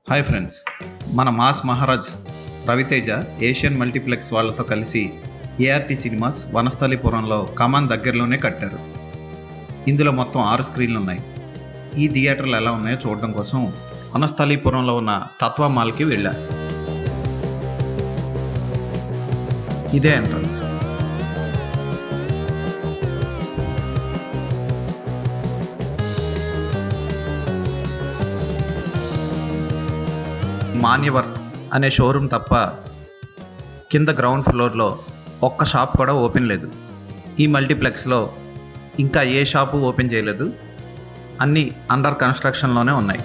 Hi friends, మన mass Maharaj Ravi Teja Asian multiplex వాళ్ళతో కలిసి ఏఆర్టీ సినిమాస్ వనస్థలిపురంలో కమాన్ దగ్గరలోనే కట్టారు. ఇందులో మొత్తం 6 స్క్రీన్లు ఉన్నాయి. ఈ థియేటర్లు ఎలా ఉన్నాయో చూడడం కోసం వనస్థలిపురంలో ఉన్న తత్వ మాల్కి వెళ్ళా. ఇదే ఎంట్రన్స్. మాన్యవర్ అనే షోరూమ్ తప్ప కింద గ్రౌండ్ ఫ్లోర్లో ఒక్క షాప్ కూడా ఓపెన్ లేదు. ఈ మల్టీప్లెక్స్లో ఇంకా ఏ షాపు ఓపెన్ చేయలేదు. అన్నీ అండర్ కన్స్ట్రక్షన్లోనే ఉన్నాయి.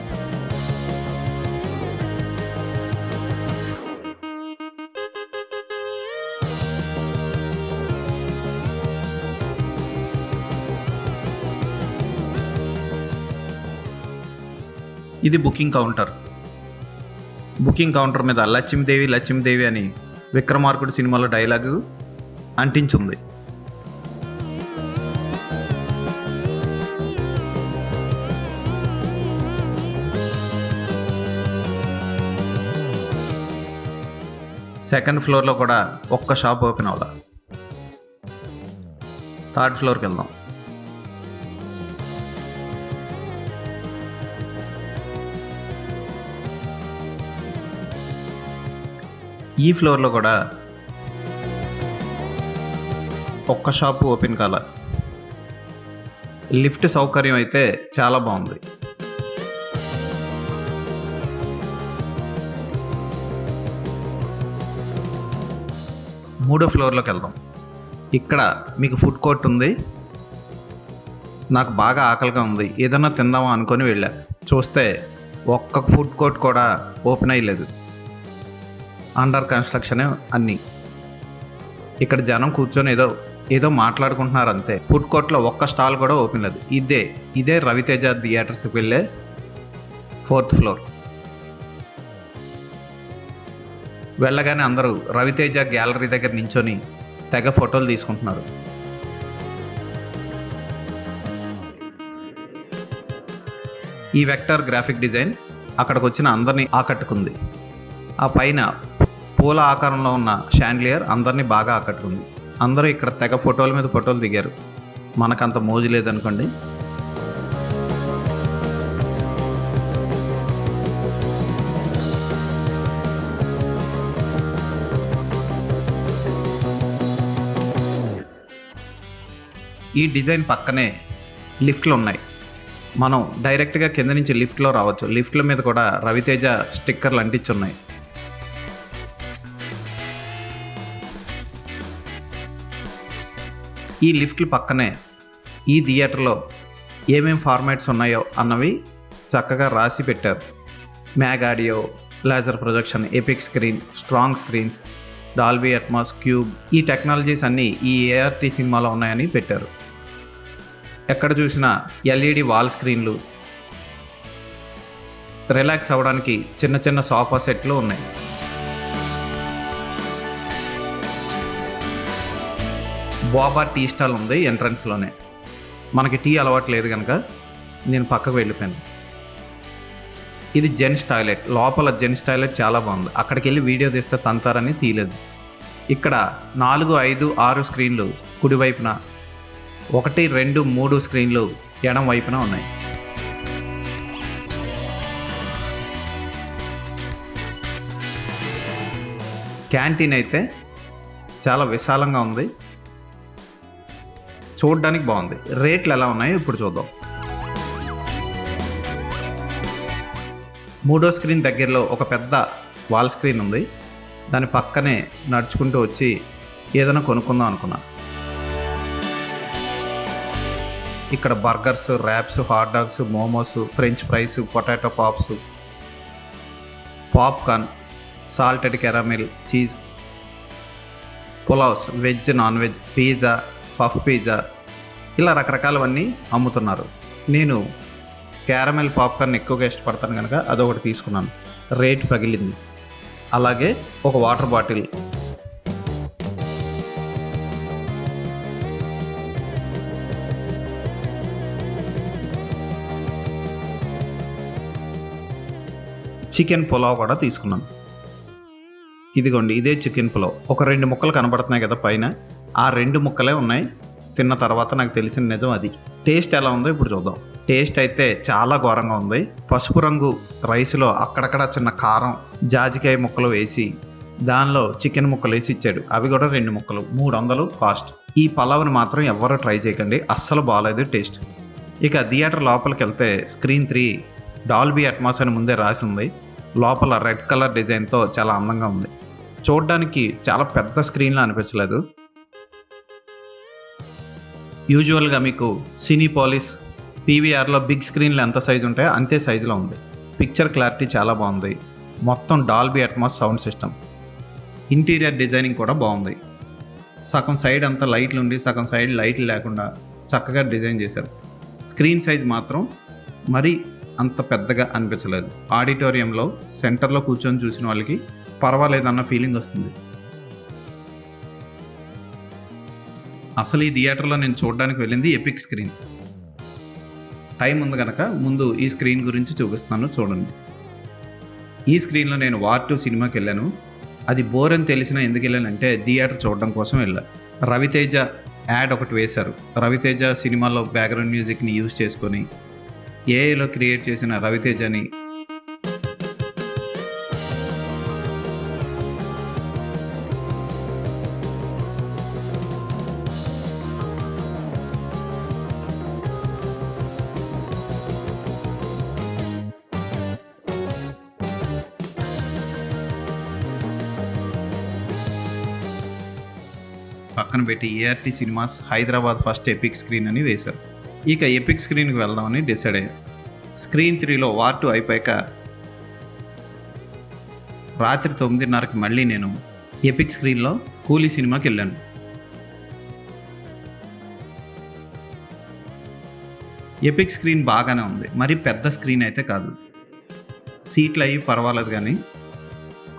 ఇది బుకింగ్ కౌంటర్. బుకింగ్ కౌంటర్ మీద లక్ష్మీదేవి లక్ష్మీదేవి అని విక్రమార్కుడు సినిమాలో డైలాగు అంటించుంది. సెకండ్ ఫ్లోర్లో కూడా ఒక్క షాప్ ఓపెన్ అవ్వాలి. థర్డ్ ఫ్లోర్కి వెళ్దాం. ఈ ఫ్లోర్లో కూడా ఒక్క షాపు ఓపెన్ కాల. లిఫ్ట్ సౌకర్యం అయితే చాలా బాగుంది. మూడో ఫ్లోర్లోకి వెళ్దాం. ఇక్కడ మీకు ఫుడ్ కోర్ట్ ఉంది. నాకు బాగా ఆకలిగా ఉంది, ఏదన్నా తిందామా అనుకొని వెళ్ళా. చూస్తే ఒక్క ఫుడ్ కోర్ట్ కూడా ఓపెన్ అయ్యలేదు. అండర్ కన్స్ట్రక్షనే అన్నీ. ఇక్కడ జనం కూర్చొని ఏదో మాట్లాడుకుంటున్నారు అంతే. ఫుడ్ కోర్ట్లో ఒక్క స్టాల్ కూడా ఓపెన్ లేదు. ఇదే రవితేజ థియేటర్స్కి వెళ్ళే 4th ఫ్లోర్. వెళ్ళగానే అందరూ రవితేజ గ్యాలరీ దగ్గర నించొని తెగ ఫోటోలు తీసుకుంటున్నారు. ఈ వెక్టర్ గ్రాఫిక్ డిజైన్ అక్కడికి వచ్చిన అందరినీ ఆకట్టుకుంది. ఆ పైన పూల ఆకారంలో ఉన్న షాండ్లియర్ అందరినీ బాగా ఆకట్టుకుంది. అందరూ ఇక్కడ తెగ ఫోటోల మీద ఫోటోలు దిగారు. మనకంత మోజు లేదనుకోండి. ఈ డిజైన్ పక్కనే లిఫ్ట్లు ఉన్నాయి. మనం డైరెక్ట్గా కింద నుంచి లిఫ్ట్లో రావచ్చు. లిఫ్ట్ల మీద కూడా రవితేజ స్టిక్కర్లు అంటించున్నాయి. ఈ లిఫ్ట్లు పక్కనే ఈ థియేటర్లో ఏమేం ఫార్మాట్స్ ఉన్నాయో అన్నవి చక్కగా రాసి పెట్టారు. మ్యాగ్ audio, laser projection, epic screen, strong screens, Dolby Atmos, cube, ఈ టెక్నాలజీస్ అన్నీ ఈ ఏఆర్టీ సినిమాలో ఉన్నాయని పెట్టారు. ఎక్కడ చూసినా ఎల్ఈడి వాల్ స్క్రీన్లు, రిలాక్స్ అవ్వడానికి చిన్న చిన్న సోఫా సెట్లు ఉన్నాయి. బోబా టీ స్టాల్ ఉంది ఎంట్రన్స్లోనే. మనకి టీ అలవాటు లేదు కనుక నేను పక్కకు వెళ్ళిపోయాను. ఇది జెంట్స్ టాయిలెట్. లోపల జెంట్స్ టాయిలెట్ చాలా బాగుంది. అక్కడికి వెళ్ళి వీడియో తీస్తే తంతారని తీయలేదు. ఇక్కడ 4, 5, 6 స్క్రీన్లు కుడివైపున, 1, 2, 3 స్క్రీన్లు ఎడం వైపున ఉన్నాయి. క్యాంటీన్ అయితే చాలా విశాలంగా ఉంది, చూడడానికి బాగుంది. రేట్లు ఎలా ఉన్నాయో ఇప్పుడు చూద్దాం. 3వ స్క్రీన్ దగ్గరలో ఒక పెద్ద వాల్ స్క్రీన్ ఉంది. దాని పక్కనే నడుచుకుంటూ వచ్చి ఏదైనా కొనుక్కుందాం అనుకున్నా. ఇక్కడ burgers, wraps, hot dogs, momos, French fries, potato pops, popcorn, salted caramel, cheese, pulaos, veg, non veg, pizza, puff pizza, ఇలా రకరకాలవన్నీ అమ్ముతున్నారు. నేను క్యారమెల్ పాప్కార్న్ ఎక్కువగా ఇష్టపడతాను కనుక అదొకటి తీసుకున్నాను. రేట్ పగిలింది. అలాగే ఒక వాటర్ బాటిల్. చికెన్ పులావ్ కూడా తీసుకున్నాను. ఇదిగోండి, ఇదే చికెన్ పులావ్. ఒక 2 ముక్కలు కనబడుతున్నాయి కదా పైన, ఆ 2 ముక్కలే ఉన్నాయి. తిన్న తర్వాత నాకు తెలిసిన నిజం అది. టేస్ట్ ఎలా ఉందో ఇప్పుడు చూద్దాం. టేస్ట్ అయితే చాలా ఘోరంగా ఉంది. పసుపు రంగు రైస్లో అక్కడక్కడ చిన్న కారం, జాజికాయ ముక్కలు వేసి దానిలో చికెన్ ముక్కలు వేసి ఇచ్చాడు. అవి కూడా 2 ముక్కలు, 300 కాస్ట్. ఈ పలావ్ని మాత్రం ఎవ్వరూ ట్రై చేయకండి, అస్సలు బాగాలేదు టేస్ట్. ఇక థియేటర్ లోపలికి వెళ్తే స్క్రీన్ 3 డాల్బీ అట్మాస్ అని ముందే రాసి ఉంది. లోపల రెడ్ కలర్ డిజైన్తో చాలా అందంగా ఉంది. చూడడానికి చాలా పెద్ద స్క్రీన్లో అనిపించలేదు. యూజువల్గా మీకు సినీపాలిస్, పీవీఆర్లో బిగ్ స్క్రీన్లు ఎంత సైజు ఉంటాయో అంతే సైజులో ఉంది. పిక్చర్ క్లారిటీ చాలా బాగుంది. మొత్తం Dolby Atmos sound system. Interior designing కూడా బాగుంది. సగం సైడ్ అంతా లైట్లు ఉండి సగం సైడ్ లైట్లు లేకుండా చక్కగా డిజైన్ చేశారు. స్క్రీన్ సైజ్ మాత్రం మరీ అంత పెద్దగా అనిపించలేదు. ఆడిటోరియంలో సెంటర్లో కూర్చొని చూసిన వాళ్ళకి పర్వాలేదన్న ఫీలింగ్ వస్తుంది. అసలు ఈ థియేటర్లో నేను చూడడానికి వెళ్ళింది ఎపిక్ స్క్రీన్. టైం ఉంది కనుక ముందు ఈ స్క్రీన్ గురించి చూపిస్తాను, చూడండి. ఈ స్క్రీన్లో నేను వార్ 2 సినిమాకి వెళ్ళాను. అది బోర్ అని తెలిసినా ఎందుకు వెళ్ళానంటే థియేటర్ చూడడం కోసం వెళ్ళా. రవితేజ యాడ్ ఒకటి వేశారు. రవితేజ సినిమాలో బ్యాక్గ్రౌండ్ మ్యూజిక్ని యూజ్ చేసుకొని ఏఐలో క్రియేట్ చేసిన రవితేజని పక్కన పెట్టి ART cinemas Hyderabad first epic screen అని వేశారు. ఇక ఎపిక్ స్క్రీన్కి వెళ్దామని డిసైడ్ అయ్యారు. స్క్రీన్ 3లో వార్ 2 అయిపోయాక రాత్రి 9:30కి మళ్ళీ నేను ఎపిక్ స్క్రీన్లో కూలీ సినిమాకి వెళ్ళాను. ఎపిక్ స్క్రీన్ బాగానే ఉంది, మరి పెద్ద స్క్రీన్ అయితే కాదు. సీట్లు అయ్యి పర్వాలేదు, కానీ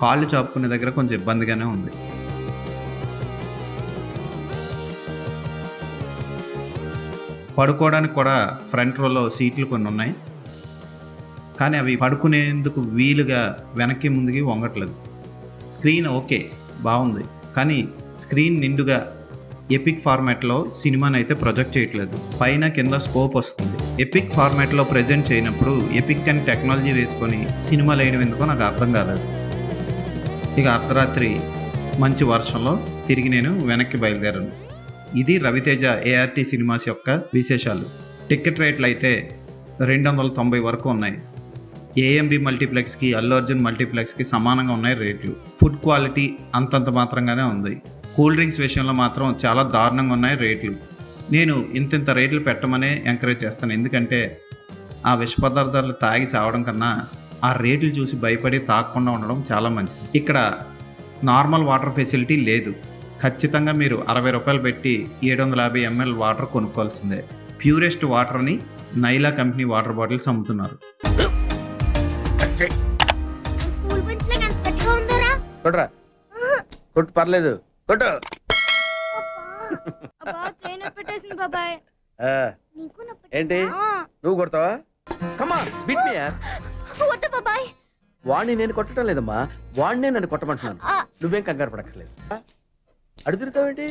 కాళ్ళు చాపుకునే దగ్గర కొంచెం ఇబ్బందిగానే ఉంది. పడుకోవడానికి కూడా ఫ్రంట్ రోలో సీట్లు కొన్ని ఉన్నాయి, కానీ అవి పడుకునేందుకు వీలుగా వెనక్కి ముందుకి వంగట్లేదు. స్క్రీన్ ఓకే బాగుంది, కానీ స్క్రీన్ నిండుగా ఎపిక్ ఫార్మాట్లో సినిమాని అయితే ప్రొజెక్ట్ చేయట్లేదు. పైన కింద స్కోప్ వస్తుంది. ఎపిక్ ఫార్మాట్లో ప్రజెంట్ చేయనప్పుడు ఎపిక్ అని టెక్నాలజీ వేసుకొని సినిమాలు వేయడం ఎందుకో నాకు అర్థం కాలేదు. ఇక అర్ధరాత్రి మంచి వర్షంలో తిరిగి నేను వెనక్కి బయలుదేరాను. ఇది రవితేజ ఏఆర్టీ సినిమాస్ యొక్క విశేషాలు. టికెట్ రేట్లు అయితే 290 వరకు ఉన్నాయి. ఏఎంబి మల్టీప్లెక్స్కి, అల్లు అర్జున్ మల్టీప్లెక్స్కి సమానంగా ఉన్నాయి రేట్లు. ఫుడ్ క్వాలిటీ అంతంత మాత్రంగానే ఉంది. కూల్ డ్రింక్స్ విషయంలో మాత్రం చాలా దారుణంగా ఉన్నాయి రేట్లు. నేను ఇంత రేట్లు పెట్టమనే ఎంకరేజ్ చేస్తాను, ఎందుకంటే ఆ విష పదార్థాలు తాగి చావడం కన్నా ఆ రేట్లు చూసి భయపడి తాగకుండా ఉండడం చాలా మంచిది. ఇక్కడ నార్మల్ వాటర్ ఫెసిలిటీ లేదు. ఖచ్చితంగా మీరు 60 రూపాయలు పెట్టి 750 ml వాటర్ కొనుక్కోవాల్సిందే. ప్యూరెస్ట్ వాటర్ని నైలా కంపెనీ వాటర్ బాటిల్స్ అమ్ముతున్నారు. కొట్టు పర్లేదు, కొట్టు. ఏంటి నువ్వు కొడతావా? కమా బిట్ మీ యార్. వాణ్ణి నేను కొట్టడం లేదమ్మా, వాణ్ణే నన్ను కొట్టమంటున్నాను. నువ్వేం కంగారు పడక్కర్లేదు. అడుగుతావేంటి?